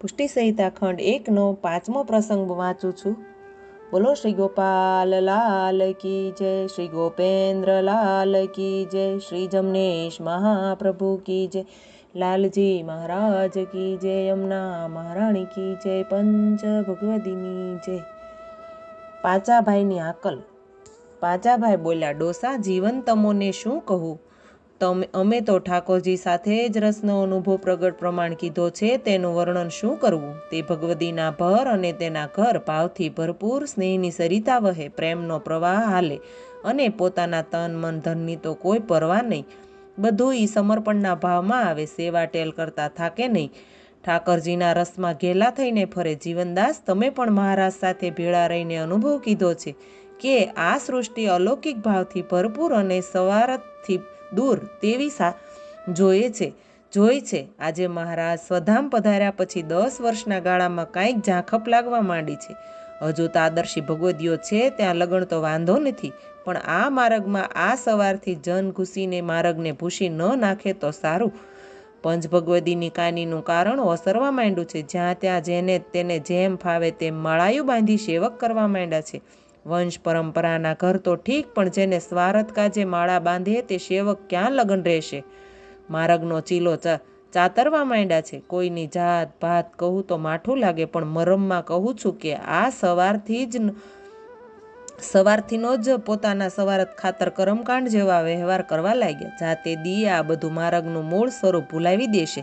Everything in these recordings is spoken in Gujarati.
પુષ્ટિ સંહિતા ખંડ 1નો 5મો પ્રસંગ વાંચું છું। બોલો શ્રી ગોપાલ લાલ કી જય, શ્રી ગોપેન્દ્ર લાલ કી જય, શ્રી જમનેશ મહાપ્રભુ કી જય, લાલજી મહારાજ કી જય, યમુના મહારાણી કી જય, પંચ ભગવદીની જય। પાંચા ભાઈની હાકલ। પાંચા ભાઈ બોલ્યા, ડોસા જીવન તમોને શું કહું? અમે તો ઠાકોરજી સાથે જ રસનો અનુભવ પ્રગટ પ્રમાણ કીધો છે, તેનું વર્ણન શું કરવું? તે ભગવદીના ભર અને તેના ઘર ભાવથી ભરપૂર, સ્નેહની સરિતા વહે, પ્રેમનો પ્રવાહ હાલે અને પોતાના તન મન ધનની તો કોઈ પરવા નહીં, બધું ઈ સમર્પણના ભાવમાં આવે, સેવા ટેલ કરતા થાકે નહીં, ઠાકરજીના રસમાં ઘેલા થઈને ફરે। જીવનદાસ, તમે પણ મહારાજ સાથે ભેળા રહીને અનુભવ કીધો છે કે આ સૃષ્ટિ અલૌકિક ભાવથી ભરપૂર અને સવારથી દૂર તેવી જોઈ છે। આજે મહારાજ સ્વધામ પધાર્યા પછી 10 વર્ષના ગાળામાં કાંઈક ઝાંખપ લાગવા માંડી છે। હજુ તાદર્શી ભગવદીઓ છે, ત્યાં લગણ તો વાંધો નથી, પણ આ માર્ગમાં આ સવારથી જન ઘૂસીને માર્ગને ભૂસી ન નાખે તો સારું। પંચ ભગવદીની કાનીનું કારણ ઓસરવા માંડ્યું છે। જ્યાં ત્યાં જેને તેને જેમ ફાવે તેમ માળાયું બાંધી સેવક કરવા માંડ્યા છે। વંશ પરંપરાના ઘર તો ઠીક, પણ જેને સ્વાર્થ કાજે માળા બાંધે તે સેવક ક્યાં લગન રહેશે? માર્ગનો ચીલો ચાતરવા માંડ્યા છે। કોઈની જાત ભાત કહું તો માઠું લાગે, પણ મરમમાં કહું છું કે આ સવારથીનો જ પોતાના સવારથ ખાતર કર્મકાંડ જેવા વ્યવહાર કરવા લાગ્યા। જાતે દી આ બધું માર્ગનું મૂળ સ્વરૂપ ભૂલાવી દેશે,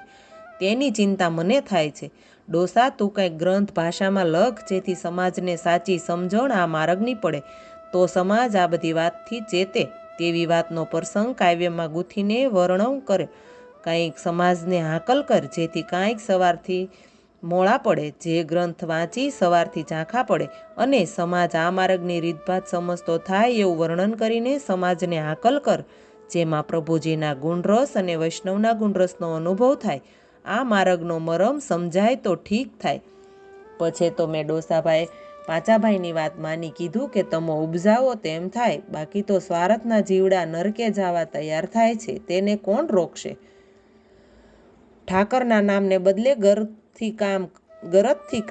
તેની ચિંતા મને થાય છે। ડોસા, તું કંઈક ગ્રંથ ભાષામાં લખ, જેથી સમાજને સાચી સમજણ આ માર્ગની પડે, તો સમાજ આ બધી વાતથી ચેતે। તેવી વાતનો પ્રસંગ કાવ્યમાં ગૂંથીને વર્ણવ કરે, કાંઈક સમાજને હાકલ કર, જેથી કાંઈક સવારથી મોળા પડે, જે ગ્રંથ વાંચી સવારથી ઝાંખા પડે, અને સમાજ આ માર્ગની રીતભાત સમજતો થાય એવું વર્ણન કરીને સમાજને હાકલ કર, જેમાં પ્રભુજીના ગુણરસ અને વૈષ્ણવના ગુણરસનો અનુભવ થાય, આ માર્ગનો મરમ સમજાય તો ઠીક થાય। પછી તો મેં ડોસાભાઈ પાંચાભાઈની વાત માની કીધું કે તમો ઉપજાવો તેમ થાય, બાકી તો સ્વાર્થના જીવડા નરકે જવા તૈયાર થાય છે, તેને કોણ રોકશે? ઠાકરના નામને બદલે ગરજથી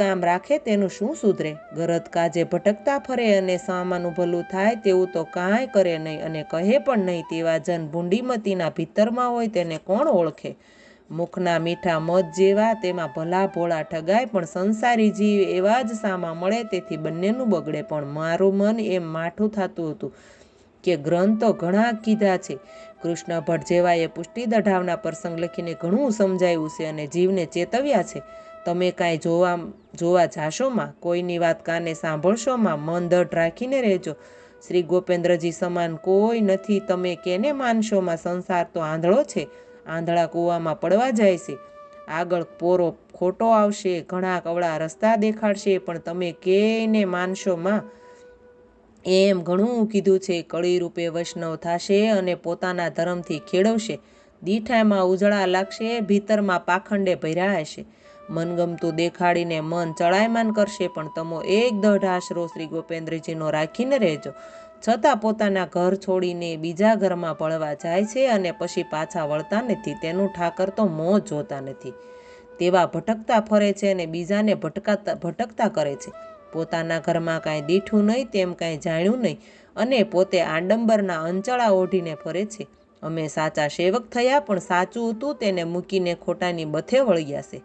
કામ રાખે તેનું શું સુધરે? ગરજ કાજે ભટકતા ફરે અને સામાનું ભલું થાય તેવું તો કાંઈ કરે નહીં અને કહે પણ નહીં, તેવા જન ભૂંડીમતીના ભીતરમાં હોય તેને કોણ ઓળખે? મુખના મીઠા મધ જેવા, તેમાં ભલા ભોળા ઠગાય, પણ સંસારી જીવ એવા જ સામા મળે, તેથી બંનેનું બગડે। પણ મારું મન એમ માઠું થતું હતું કે ગ્રંથ તો ઘણા કીધા છે, કૃષ્ણ ભટ્ટ જેવાએ પુષ્ટિ દઢાવના પ્રસંગ લખીને ઘણું સમજાવ્યું છે અને જીવને ચેતવ્યા છે। તમે કાંઈ જોવા જાશોમાં, કોઈની વાત કાને સાંભળશોમાં, મન દઢ રાખીને રહેજો। શ્રી ગોપેન્દ્રજી સમાન કોઈ નથી, તમે કેને માનશોમાં? સંસાર તો આંધળો છે, આંધળા કૂવામાં પડવા જાય છે, આગળ પોરો ખોટો આવશે, ઘણા કવળા રસ્તા દેખાડશે, પણ તમે કેને માનશોમાં? એમ ઘણું કીધું છે, કળી રૂપે વૈષ્ણવ થશે અને પોતાના ધર્મથી ખેડવશે, દીઠામાં ઉજળા લાગશે, ભીતરમાં પાખંડે ભર્યા હશે, મનગમતું દેખાડીને મન ચડાયમાન કરશે, પણ તમો એક દઢ આશરો શ્રી ગોપેન્દ્રજીનો રાખીને રહેજો। છતાં પોતાના ઘર છોડીને બીજા ઘરમાં ભળવા જાય છે અને પછી પાછા વળતા નથી, તેનું ઠાકર તો મોં જોતા નથી, તેવા ભટકતા ફરે છે અને બીજાને ભટકતા કરે છે। પોતાના ઘરમાં કાંઈ દીઠું નહીં, તેમ કાંઈ જાણ્યું નહીં, અને પોતે આડંબરના અંચળા ઓઢીને ફરે છે। અમે સાચા સેવક થયા, પણ સાચું હતું તેને મૂકીને ખોટાની બથે વળ્યા છે।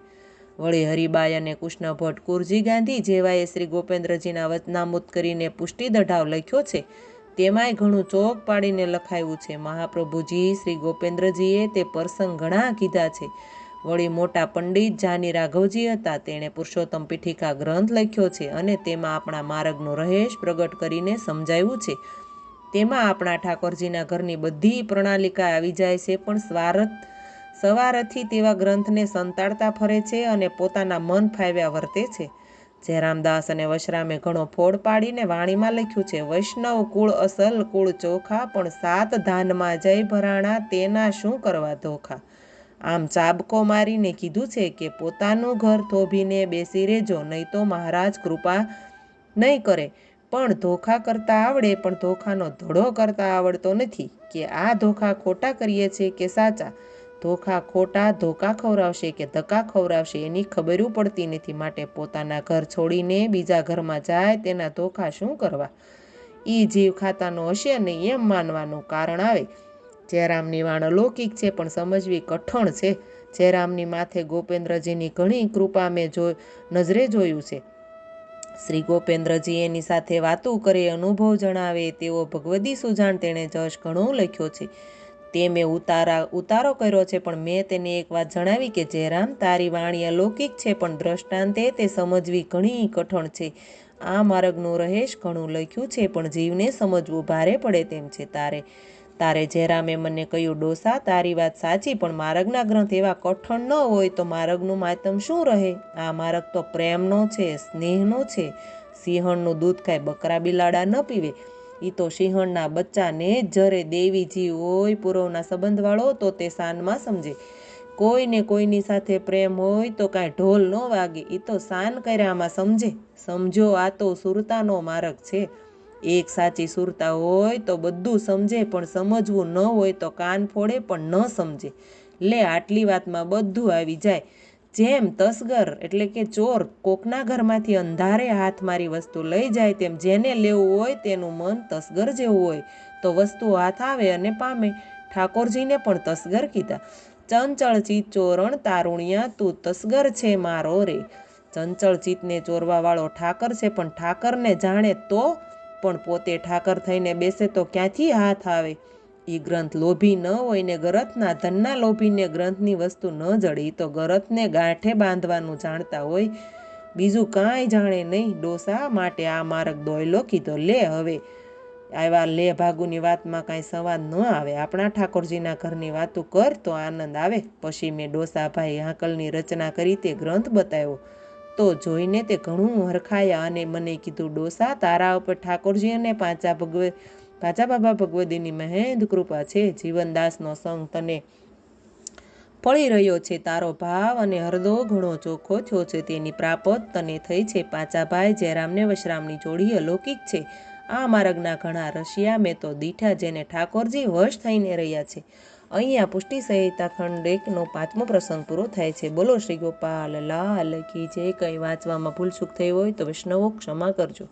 વળી હરિબાઈ અને કૃષ્ણ ભટ્ટ કુરજી ગાંધી જેવાએ શ્રી ગોપેન્દ્રજીના વચનામૃત કરીને પુષ્ટિ દઢાવ લખ્યો છે, તેમાંય ઘણું ચોક પાડીને લખાયું છે। મહાપ્રભુજી શ્રી ગોપેન્દ્રજીએ તે પ્રસંગ ઘણા કીધા છે। વળી મોટા પંડિત જાની રાઘવજી હતા, તેણે પુરુષોત્તમ પીઠિકા ગ્રંથ લખ્યો છે અને તેમાં આપણા માર્ગનું રહેશ પ્રગટ કરીને સમજાવ્યું છે। તેમાં આપણા ઠાકોરજીના ઘરની બધી પ્રણાલિકા આવી જાય છે, પણ સવારથી તેવા ગ્રંથને સંતાડતા ફરે છે અને પોતાના મન ફાવ્યા વર્તે છે। જયરામદાસ અને વશરામે ઘણો ફોડ પાડીને વાણીમાં લખ્યું છે, વૈષ્ણવ કુળ અસલ કુળ ચોખા, પણ સાત ધાનમાં જય ભરાણા, તેના શું કરવા ધોખા। આમ ચાબકો મારીને કીધું છે કે પોતાનું ઘર થોભીને બેસી રહેજો, નહીં તો મહારાજ કૃપા નહીં કરે। પણ ધોખા કરતા આવડે, પણ ધોખાનો ધડો કરતા આવડતો નથી, કે આ ધોખા ખોટા કરીએ છે કે સાચા, ધોકા ખવડાવશે કે ધક્કા ખવડાવશે એની ખબર પડતી નથી, માટે પોતાના ઘર છોડીને બીજા ઘરમાં જાય તેના ધોકા શું કરવા? ઈ જીવ ખાતાનો હશે નહીં એમ માનવાનું કારણ આવે. જયરામની વાણ અલૌકિક છે પણ સમજવી કઠણ છે. જયરામની માથે ગોપેન્દ્રજીની ઘણી કૃપા મેં નજરે જોયું છે. શ્રી ગોપેન્દ્રજી એની સાથે વાતું કરે, અનુભવ જણાવે તેવો ભગવદી સુજાણ તેણે જશ ઘણો લખ્યો છે. તે મેં ઉતારો કર્યો છે, પણ મેં તેને એક વાત જણાવી કે જયરામ, તારી વાણી અલૌકિક છે પણ દ્રષ્ટાંતે તે સમજવી ઘણી કઠણ છે. આ માર્ગનું રહેશ ઘણું લખ્યું છે પણ જીવને સમજવું ભારે પડે તેમ છે. તારે જયરામે મને કહ્યું, ડોસા, તારી વાત સાચી, પણ માર્ગના ગ્રંથ એવા કઠણ ન હોય તો માર્ગનું માતમ શું રહે? આ માર્ગ તો પ્રેમનો છે, સ્નેહનો છે. સિંહણનું દૂધ કાંઈ બકરા બિલાડા ન પીવે. ઈ તો સિંહણના બચ્ચાને જ જરે દેવી જીવ હોય પૂર્વના સંબંધવાળો તો તે સાનમાં સમજે. કોઈને કોઈની સાથે પ્રેમ હોય તો કાંઈ ઢોલ ન વાગે, ઈ તો સાન કર્યામાં સમજે. સમજો, આ તો સુરતાનો માર્ગ છે. એક સાચી સુરતા હોય તો બધું સમજે, પણ સમજવું ન હોય તો કાન ફોડે પણ ન સમજે. લે, આટલી વાતમાં બધું આવી જાય. જેમ તસ્કર એટલે કે ચોર કોકના ઘરમાંથી અંધારે હાથ મારી વસ્તુ લઈ જાય, તેમ જેને લેવું હોય તેનું મન તસ્કર જેવું હોય તો વસ્તુ હાથ આવે અને પામે. ઠાકોરજીને પણ તસ્કર કીધા. ચંચળ ચિત ચોરણ તારુણ્યા, તું તસ્કર છે મારો રે. ચંચળ ચિત્તને ચોરવા વાળો ઠાકર છે, પણ ઠાકરને જાણે તો પણ પોતે ઠાકર થઈને બેસે તો ક્યાંથી હાથ આવે? ઈ ગ્રંથ લોભી ન હોય ને ગરથના ધનના લોભીને ગ્રંથની વસ્તુ ન જડે. ઈ તો ગરથને ગાંઠે બાંધવાનું જાણતા હોય, બીજું કાંઈ જાણે નહીં ડોસા. માટે આ માર્ગ દોયલો કીધો. લે હવે આવા લે ભાગુની વાતમાં કાંઈ સંવાદ ન આવે. આપણા ઠાકોરજીના ઘરની વાતું કર તો આનંદ આવે. પછી મેં ડોસાભાઈ હાકલની રચના કરી તે ગ્રંથ બતાવ્યો તો જોઈને તે ઘણું હરખાયા અને મને કીધું, ડોસા, તારા ઉપર ઠાકોરજી અને પાંચા બાબા ભગવદીની મહેન્દ્ર કૃપા છે. જીવનદાસનો સંગ તને ફળી રહ્યો છે. તારો ભાવ અને હૃદય ઘણો ચોખ્ખો થયો છે. તેની પ્રાપત તને થઈ છે. પાંચા ભાઈ જયરામને વશરામની જોડી અલૌકિક છે. આ માર્ગના ઘણા રશિયા મેં તો દીઠા જેને ઠાકોરજી વશ થઈને રહ્યા છે. અહીંયા પુષ્ટિ સંહિતા ખંડ 1નો 5મો પ્રસંગ પૂરો થાય છે. બોલો શ્રી ગોપાલ લાલ કી જય. કંઈ વાંચવામાં ભૂલચૂક થઈ હોય તો વૈષ્ણવો ક્ષમા કરજો.